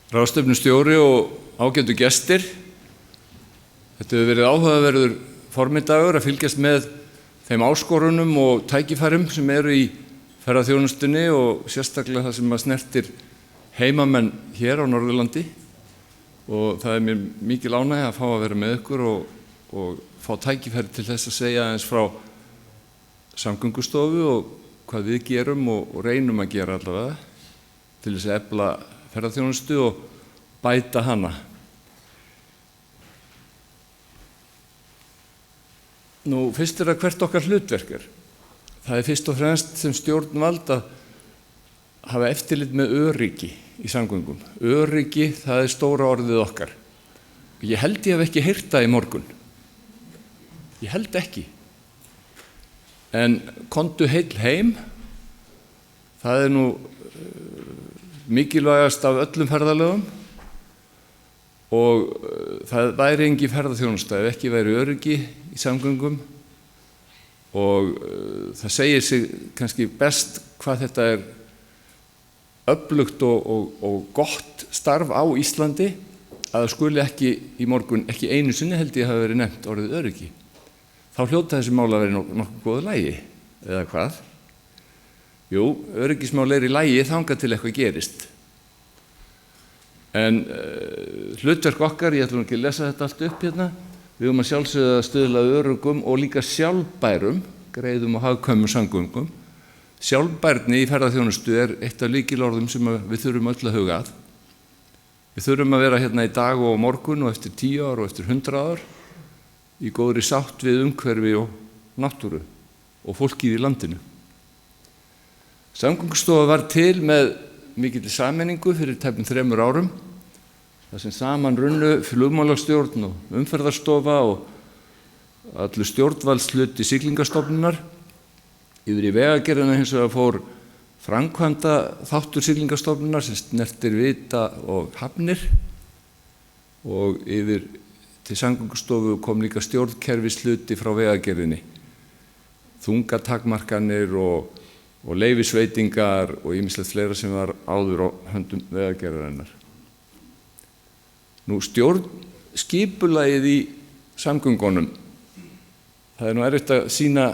Ráðstefnustjóri og ágætu gestir. Þetta hefur verið áhugaverður formiddagur að fylgjast með þeim áskorunum og tækifærum sem eru í ferðaþjónustunni og sérstaklega það sem snertir heimamenn hér á Norðurlandi. Og það mér mikil ánægja að fá að vera með ykkur og fá tækifæri til þess að segja aðeins frá Samgöngustofu og hvað við gerum og reynum að gera allavega til þess að efla ferðaþjónustu og bæta hana. Nú, fyrst að hvert okkar hlutverk er. Það fyrst og fremst sem stjórnvald að hafa eftirlit með öryggi í samgöngum. Öryggi, það stóra orðið okkar. Ég held ég hef ekki heyrt það í morgun. Ég held ekki. En komdu heill heim, það nú mikilvægast af öllum ferðalögum og það væri engin ferðaþjónusta ef ekki væri öryggi í samgöngum og það segir sig kannski best hvað þetta öflugt og gott starf á Íslandi að það skuli ekki í morgun, ekki einu sinni held ég hafi verið nefnt orðið öryggi. Þá hljóta þessi mál að vera nokkuð góðu lagi, eða hvað? Jú, öryggismál í lagi þangað til eitthvað gerist. En hlutverk okkar, ég ætlum ekki að lesa þetta allt upp hérna, við að sjálfsögðu að stuðla að öruggum og líka sjálfbærum, greiðum og hagkvæmum samgöngum. Sjálfbærni í ferðaþjónustu eitt af lykilorðum sem við þurfum öll að huga að. Við þurfum að vera hérna í dag og á morgun og eftir 10 ár og eftir 100 ár í góðri sátt við umhverfi og náttúru og fólkið í landinu. Samgöngustofa var til með mikilli sameiningu fyrir tæpum 3 árum, þar sem saman runnu flugmálastjórn og umferðarstofa og allur stjórnvaldshluti Siglingastofnunar. Yfir í Vegagerðina hins vegar fór framkvæmda þáttur Siglingastofnunar sem snertir vita og hafnir og yfir til Samgöngustofu kom líka stjórnkerfishluti frá Vegagerðinni. Þungatakmarkanir og leyfisveitingar og ýmislegt fleira sem var áður á höndum Vegagerðarinnar. Nú, stjórnskipulagið í samgöngunum, það nú erfitt að sýna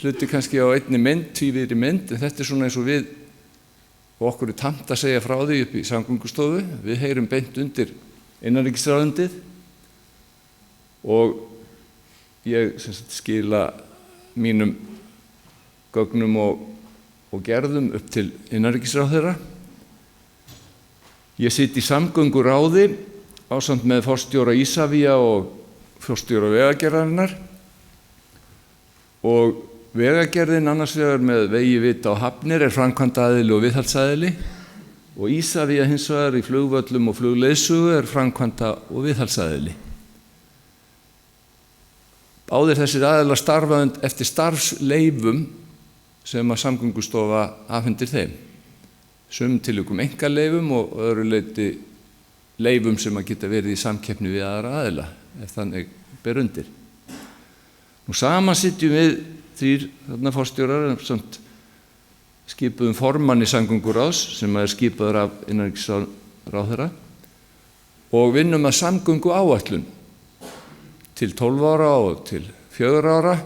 hluti kannski á einni mynd, tvívíðri mynd, en þetta svona eins og við og okkur tamt að segja frá því upp í Samgöngustofu. Við heyrum beint undir innanríkisráðuneytið og ég skila mínum gögnum og gerðum upp til innanríkisráðherra. Ég sit í samgönguráði ásamt með forstjóra Isavia og forstjóra Vegagerðarinnar og Vegagerðin annars vegar með vegi, vita og hafnir framkvæmdaaðili og viðhaldsaðili og Isavia hins vegar í flugvöllum og flugleiðsögu framkvæmda og viðhaldsaðili. Báðir þessir aðilar starfa eftir starfsleyfum sem að Samgöngustofa afhendir þeim. Sumum tilvikum einkaleyfum og öðru leyti leyfum sem að geta verið í samkeppni við aðra aðila, ef þannig ber undir. Nú saman sitjum við 3 forstjórar samt skipuðum formanni Samgönguráðs sem skipaður af innanríkisráðherra og vinnum að samgönguáætlun til 12 ára og til 4 ára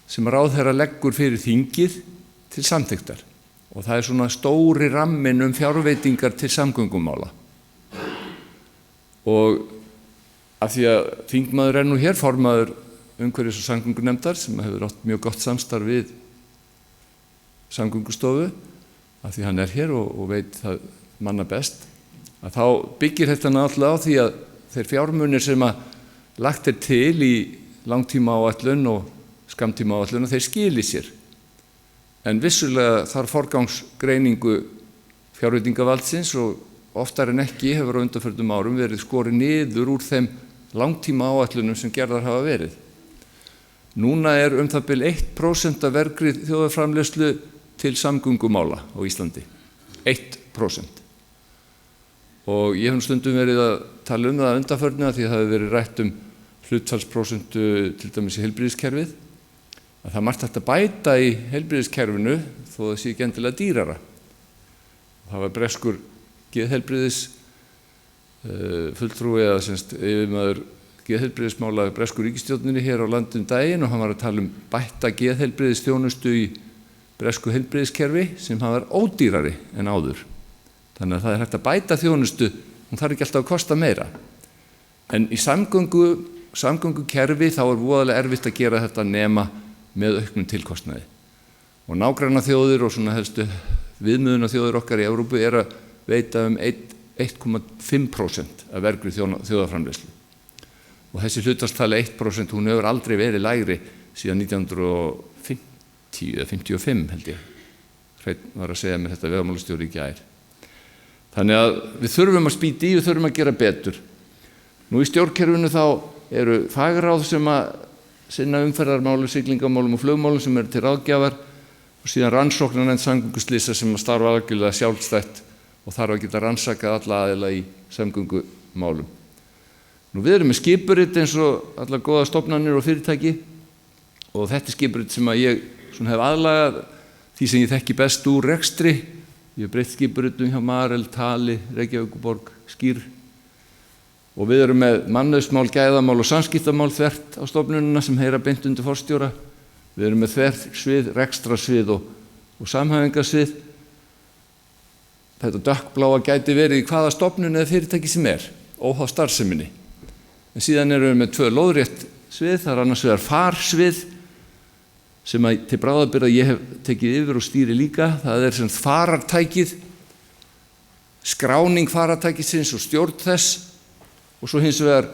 sem ráðherra leggur fyrir þingið til samþykktar og það svona stóri ramminn fjárveitingar til samgöngumála. Og af því að þingmaður nú hér, formaður umhverfis- og samgöngunefndar sem hefur átt mjög gott samstarf við Samgöngustofu, af því hann hér og veit það manna best, að þá byggir þetta náttúrulega á því að þeir fjármunir sem að lagt til í langtímaáætlun og skammtímaáætlun þeir skili sér. En vissulega þarf forgangsgreiningu fjárveitingavaldsins og oftar en ekki hefur á undanförnum árum verið skorið niður úr þeim langtímaáætlunum sem gerðar hafa verið. Núna það bil 1% af vergri þjóðarframleiðslu til samgöngumála á Íslandi. 1%. Og ég hef stundum verið að tala það undanförnu því það hefur verið rætt hlutfallsprósentu til dæmis í heilbrigðiskerfið, að það margt hægt að bæta í heilbrigðiskerfinu þó það sé ekki endilega dýrara. Það var breskur geðheilbrigðis fulltrúi eða yfirmaður geðheilbrigðismála bresku ríkisstjórninni hér á landi daginn og hann var að tala bætta geðheilbrigðisþjónustu í bresku heilbrigðiskerfi sem hann var ódýrari en áður. Þannig að það hægt að bæta þjónustu, hún þarf ekki alltaf að kosta meira. En í samgöngukerfi þá voðalega erfitt að gera þetta nema með auknum tilkostnaði. Og nágrannaþjóðir og svona helstu viðmiðunarþjóðir okkar í Evrópu að veita 1,5% af vergri þjóðarframleiðslu. Og þessi hlutfallstala 1% hún hefur aldrei verið lægri síðan 1950 eða 55 held ég. Hreinn var að segja mér þetta vegamálastjóri í gær. Þannig að við þurfum að spýta í, við þurfum að gera betur. Nú í stjórnkerfinu þá eru fagráð sem að sinna umferðarmálum, siglingamálum og flugmálum sem eru til ráðgjafar og síðan rannsóknarnefnd samgönguslysa sem að starfa algjörlega sjálfstætt og þarf að geta rannsakað alla aðila í samgöngumálum. Nú við erum með skipurit eins og allar góða stofnanir og fyrirtæki og þetta skipurit sem að ég hef aðlagað því sem ég þekki best úr rekstri. Ég hef breytt skipuritum hjá Marel, Tali, Reykjavíkurborg, Skýr og við erum með mannauðsmál, gæðamál og samskiptamál þvert á stofnunina sem heyra beint undir forstjóra. Við erum með þversvið, rekstrasvið og samhæfingarsvið. Þetta dökkbláa gæti verið í hvaða stofnun eða fyrirtæki sem óháð starfseminni. En síðan erum við með 2 lóðrétt svið, það annars vegar farsvið sem að til bráðabirgða ég hef tekið yfir og stýri líka. Það sem farartækið, skráning farartækisins og stjórn þess og svo hins vegar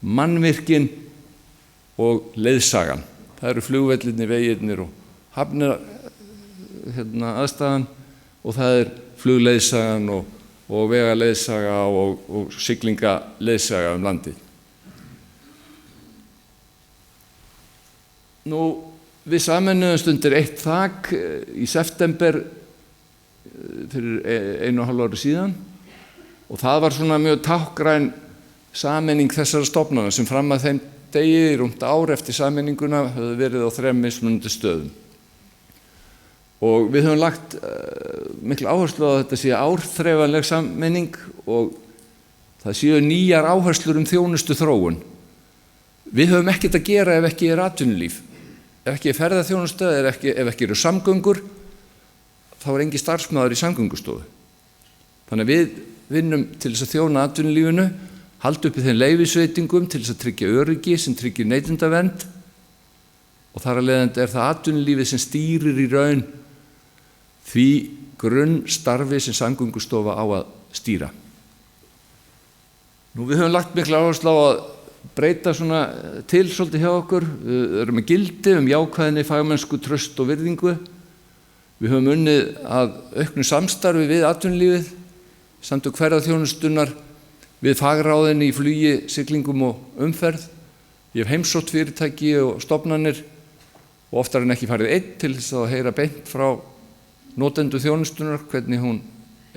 mannvirkin og leiðsagan. Það eru flugvellinni, vegirnir og hafnir aðstæðan og það flugleiðsagan og vegaleiðsaga og siglingaleiðsaga landið. Nú, við sameinuðumst undir eitt þak í september fyrir 1,5 ári síðan og það var svona mjög tákgræn sameining þessara stofnana sem fram að þeim degi rúmt ár eftir sameininguna höfðu verið á 3 mismunandi stöðum. Og við höfum lagt mikla áherslu á að þetta sé árþreifanleg sameining og það séu nýjar áherslur þjónustu þróun. Við höfum ekkert að gera ef ekki atvinnulíf. Ef ekki ferðaþjónusta, ef ekki eru samgöngur, þá engin starfsmaður í samgöngustofu. Þannig að við vinnum til þess að þjóna atvinnulífinu, halda uppi þeim leyfisveitingum til þess að tryggja öryggi sem tryggir neytendavernd og þar af leiðandi það atvinnulífið sem stýrir í raun því grunnstarfi sem samgöngustofa á að stýra. Nú við höfum lagt mikla áherslu á að breyta svona til svolítið hjá okkur. Við erum með gildi jákvæðni, fagmennsku, traust og virðingu. Við höfum unnið að auknu samstarfi við atvinnulífið, samtök ferðaþjónustunnar, við fagráðin í flugi, siglingum og umferð. Ég hef heimsótt fyrirtæki og stofnanir og oftar en ekki farið einn til þess að heyra beint frá notendur þjónustunnar hvernig hún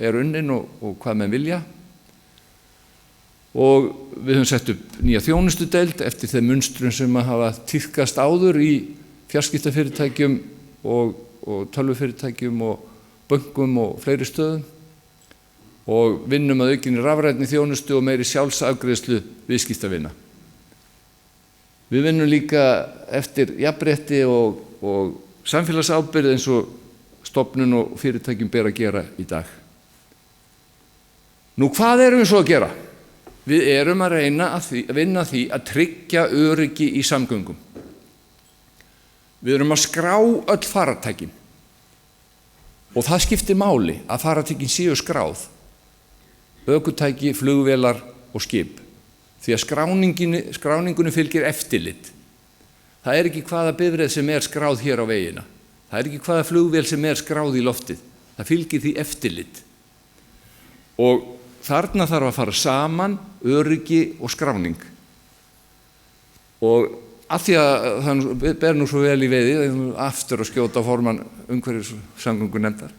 unnin og hvað menn vilja. Og við höfum sett upp nýja þjónustudeild eftir þeim munstrum sem að hafa tíðkast áður í fjarskiptafyrirtækjum og tölvufyrirtækjum og bönkum og fleiri stöðum og vinnum að aukinni rafrænni þjónustu og meiri sjálfsafgreiðslu viðskiptavina. Við vinnum líka eftir jafnrétti og samfélagsábyrgð eins og stofnun og fyrirtækjum ber að gera í dag. Nú hvað erum við svo að gera? Við erum að reyna að vinna því að tryggja öryggi í samgöngum. Við erum að skrá öll farartækin og það skiptir máli að farartækin séu skráð, ökutæki, flugvélar og skip, því að skráningunni fylgir eftirlit. Það ekki hvaða bifreið sem skráð hér á vegina, það ekki hvaða flugvél sem skráð í loftið, það fylgir því eftirlit. Og þarna þarf að fara saman öryggi og skráning. Og af því að það ber nú svo vel í veiði, aftur að skjóta formann umhverfissamgöngunefndar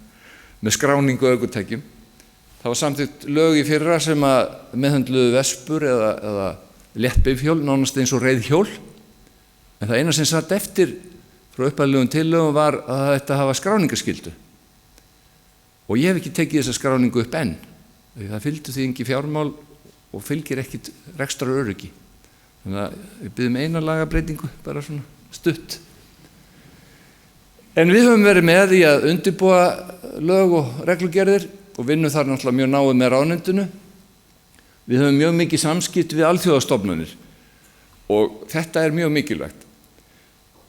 með skráningu ökutækjum, það var samþykkt lög í fyrra sem að meðhöndluðu vespur eða léttbifhjól, nánast eins og reiðhjól, en það eina sem satt eftir frá upphaflegum tillögum var að þetta hafa skráningarskyldu. Og ég hef ekki tekið þessa skráningu upp enn. Það fylgdu því engi fjármál og fylgir ekkit rekstraröryggi. Þannig að við biðjum eina lagabreytingu, bara svona stutt. En við höfum verið með í að undirbúa lög og reglugerðir og vinnum þar náttúrulega mjög náið með ráðuneytinu. Við höfum mjög mikið samskipt við alþjóðastofnanir og þetta er mjög mikilvægt.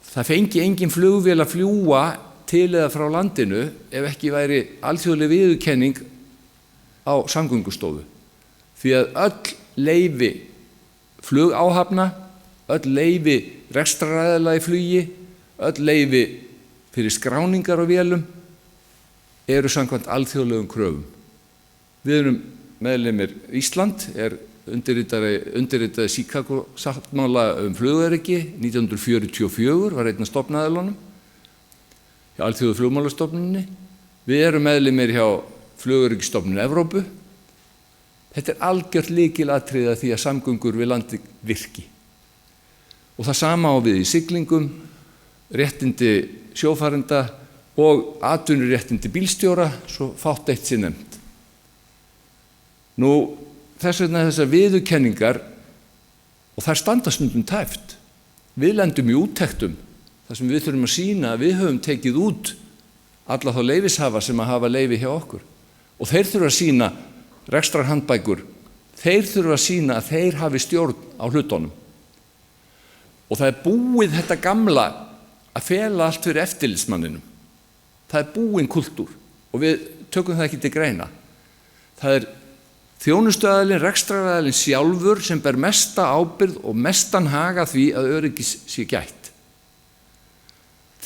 Það fengi engin flugvél að fljúga til eða frá landinu ef ekki væri alþjóðleg viðurkenning á samgöngustofu. Því að öll leyfi flugáhafna, öll leyfi rekstraraðila í flugi, öll leyfi fyrir skráningar á vélum eru samkvæmt alþjóðlegum kröfum. Við erum meðlimir Ísland, undirritaði Chicago-sáttmála flugöryggi 1944, var einn af stofnaðilunum hjá Alþjóðu flugmálastofnuninni. Við erum meðlimir hjá Flugöryggisstofnun Evrópu. Þetta er algjört lykilatriði að því að samgöngur við landi virki. Og það sama á við í siglingum, réttindi sjófarenda og atvinnuréttindi bílstjóra, svo fátt eitt sé nefnt. Nú, þess vegna þessar viðurkenningar, og þær standa stundum tæpt. Við lendum í úttektum, þar sem við þurfum að sýna að við höfum tekið út alla þá leyfishafa sem að hafa leyfi hjá okkur. Og þeir þurfa að sýna rekstrarhandbækur, þeir þurfa að sýna að þeir hafi stjórn á hlutunum. Og það er búið þetta gamla að fela allt fyrir eftirlitsmanninum. Það er búinn kúltúr og við tökum það ekki til greina. Það er þjónustuaðilinn, rekstraraðilinn sjálfur sem ber mesta ábyrgð og mestan hag af því að öryggis sé gætt.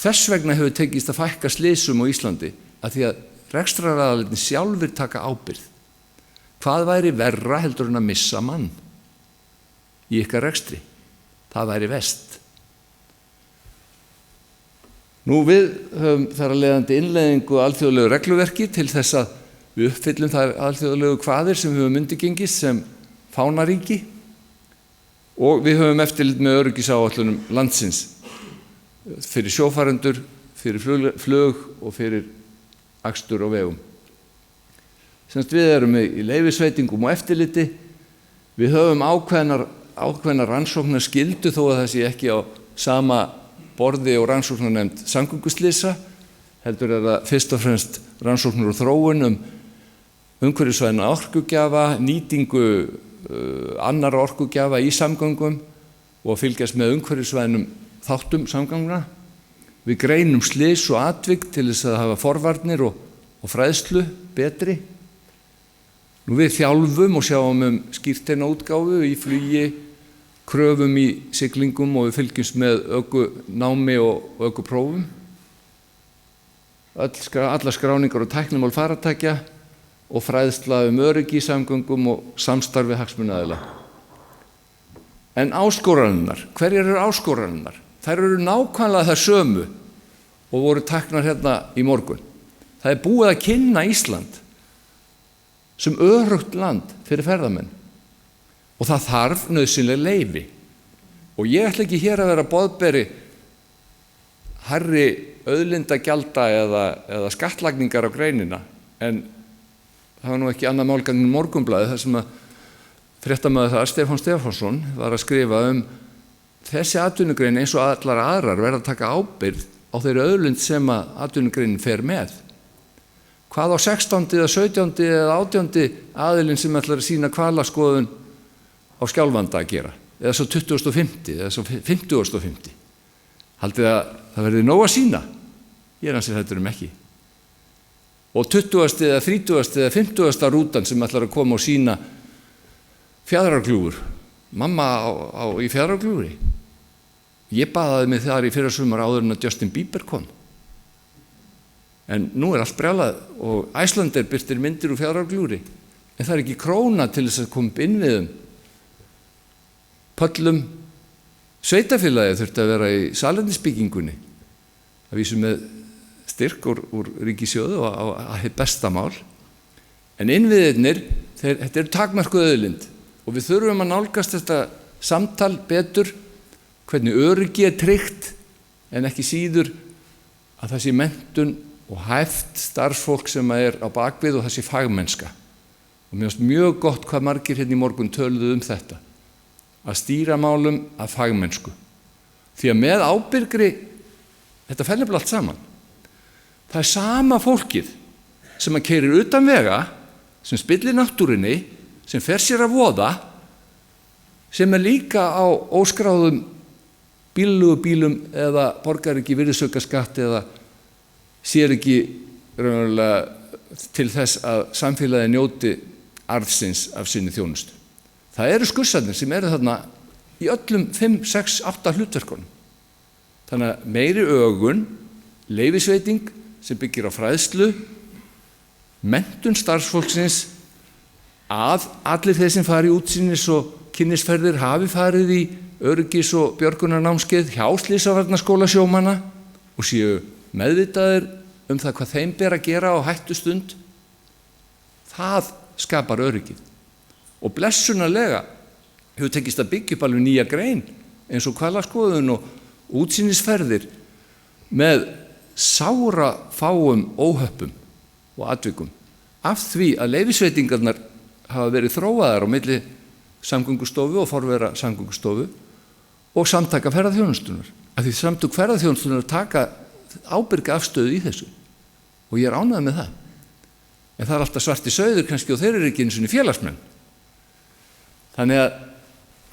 Þess vegna hefur tekist að fækka slysum á Íslandi að því að rekstraraðilinn sjálfur taka ábyrgð. Hvað væri verra heldur en að missa mann í ykkar rekstri? Það væri verst. Nú við höfum þar að leiðandi innleiðingu alþjóðlegu regluverki til þess að við uppfyllum þær alþjóðlegu kvaðir sem við höfum undirgengist sem fánaríki og við höfum eftirlit með öryggisáætlunum landsins fyrir sjófarendur, fyrir flug og fyrir akstur og vegum. Semst við erum í leyfisveitingum og eftirliti. Við höfum ákveðna rannsóknarskyldu þó að það sé ekki á sama borði og rannsóknarnefnd samgönguslysa, heldur er það fyrst og fremst rannsóknir og þróun umhverfisvæna orkugjafa, nýtingu annarra orkugjafa í samgöngum og fylgjast með umhverfisvænum þáttum samgangna. Við greinum slys og atvik til þess að hafa forvarnir og fræðslu betri. Nú við þjálfum og sjáum skírteinaútgáfu í flugi, kröfum í siglingum og við fylgjumst með ökunámi og ökuprófum. Allar skráningar og tæknimál farartækja og fræðsla öryggi í samgöngum og samstarfi hagsmunaaðila. En áskoranirnar, hverjar eru áskoranirnar? Þær eru nákvæmlega þær sömu og voru teknar hérna í morgun. Það er búið að kynna Ísland sem öruggt land fyrir ferðamenn og það þarf nauðsynleg leyfi. Og ég ætla ekki hér að vera boðberi hærri auðlindagjalda eða skattlagningar á greinina, en það var nú ekki annað málgagn en Morgunblaðið þar sem að fréttamaður þar Stefán Stefánsson var að skrifa þessi atvinnugrein eins og allar aðrar verða að taka ábyrgð á þeirri auðlind sem að atvinnugreinin fer með. Hvað á 16. eða 17. eða 18. aðilinn sem ætlar að sýna hvalaskoðun á Skjálfanda að gera, eða svo 2050 eða svo 50. Haldið að það verði nóg að sýna? Ég ansið þetta ekki. Og 20. eða 30. eða 50. rútan sem ætlar að koma og sýna Fjaðrárgljúfur, mamma í Fjaðrárgljúfri. Ég baðaði mig þar í fyrrasumar áður en að Justin Bieber kom. En nú er allt brjálað og Icelandair birtir myndir úr Fjaðrárgljúfri, en það er ekki króna til þess að koma upp innviðum. Pöllum sveitarfélagið þurfti að vera í salernisbyggingunni, að vísu með styrk úr ríkissjóði og að besta mál. En innviðirnir, þetta eru takmörkuð auðlind og við þurfum að nálgast þetta samtal betur, hvernig öryggi er tryggt, en ekki síður að það sé menntun og hæft starfsfólk sem er á bakvið og það sé fagmennska. Og mér finnst mjög gott hvað margir hérna í morgun töluðu þetta, að stýra málum af fagmennsku. Því að með ábyrgri, þetta fer nefnilega allt saman. Það sama fólkið sem að keyrir utan vega, sem spillir náttúrunni, sem fer sér að voða, sem líka á óskráðum bílum eða borgar ekki virðisaukaskatt eða sér ekki raunverulega til þess að samfélagið njóti arðsins af sinni þjónustu. Það eru skussarnir sem eru þarna í öllum 5, 6, 8 hlutverkunum. Þannig að meiri ögun, leyfisveiting sem byggir á fræðslu, menntun starfsfólksins, að allir þeir sem fari í útsýnis- og kynnisferðir hafi farið í öryggis- og björgunarnámskeið hjá Slysavarnaskóla sjómanna og séu meðvitaðir það hvað þeim ber að gera á hættustund. Það skapar öryggið. Og blessunarlega hefur tekist að byggja upp alveg nýja grein eins og hvalaskoðun og útsýnisferðir með sára fáum óhöppum og atvikum af því að leyfisveitingarnar hafa verið þróaðar á milli Samgöngustofu og forvera Samgöngustofu og samtaka ferðaþjónustunnar. Af því samtök ferðaþjónustunnar taka ábyrga afstöðu í þessu og ég ánægður með það. En það alltaf svarti sauður kannski og þeir eru ekki einu sinni félagsmenn. Þannig að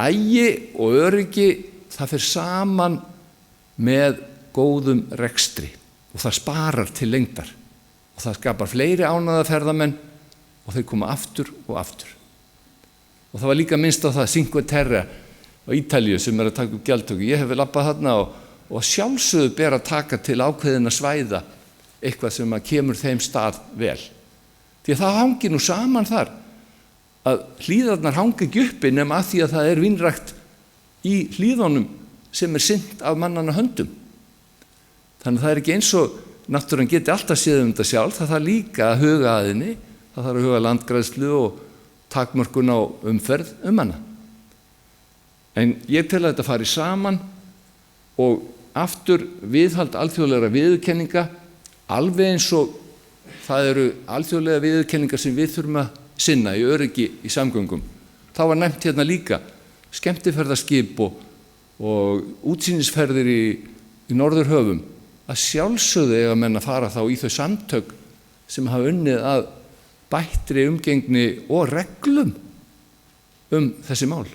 agi og öryggi það fer saman með góðum rekstri og það sparar til lengdar og það skapar fleiri ánægða ferðamenn og þeir koma aftur og aftur. Og það var líka minnst á það Cinque Terre á Ítalíu sem að taka upp gjaldtöku. Ég hef labbað þarna og sjálfsögðu ber að taka til ákveðina svæða eitthvað sem að kemur þeim stað vel. Því að það hangir nú saman þar að hlíðarnar hangi ekki uppi nema að því að það vínrækt í hlíðunum sem sinnt af mannanna höndum. Þannig að það ekki eins og náttúran geti alltaf séð þetta sjálf, það þarf líka að huga að henni, það þarf að huga landgræðslu og takmörkun á umferð hana. En ég tel að þetta fari saman og aftur viðhald alþjóðlegra viðurkenninga, alveg eins og það eru alþjóðlega viðurkenningar sem við þurfum að sinna í öryggi í samgöngum. Þá var nefnt hérna líka skemmtiferðaskip og útsýnisferðir í Norðurhöfum. Að sjálfsögðu eiga menn að fara þá í þau samtök sem hafa unnið að bættri umgengni og reglum þessi mál.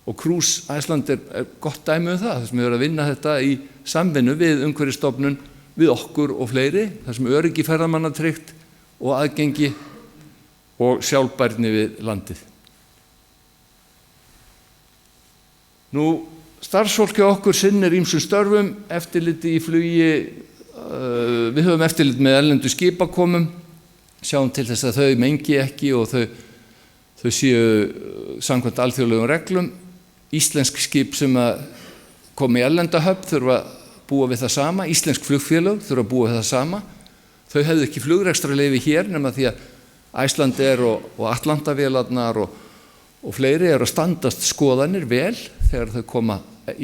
Og Cruise Iceland er gott dæmi það, þar sem við erum að vinna þetta í samvinnu við Umhverfisstofnun, við okkur og fleiri, þar sem öryggi ferðamanna tryggt og aðgengi og sjálfbærni við landið. Nú, starfsfólki okkur sinnir ýmsum störfum, eftirliti í flugi, við höfum eftirlit með erlendu skipakomum, sjáum til þess að þau mengi ekki og þau séu samkvæmt alþjóðlegum reglum. Íslensk skip sem að koma í erlenda höfn þurfa að búa við það sama, íslensk flugfélög þurfa að búa við það sama. Þau hefðu ekki flugrekstrarleyfi hér nema því að Icelandair og Atlantavélarnar og fleiri eru að standast skoðanir vel þegar þau koma á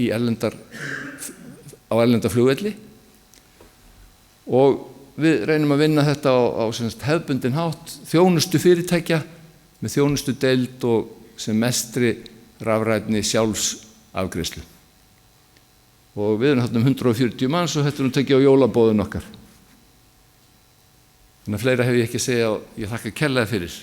erlenda flugvelli. Og við reynum að vinna þetta á hefðbundin hátt, þjónustu fyrirtækja með þjónustu deild og sem mestri rafrænni sjálfsafgreiðslu. Og við erum þarna 140 manns og þetta tekið á jólabóðun okkar. Þannig að fleira hef ég ekki að segja og ég þakka kærlega fyrir.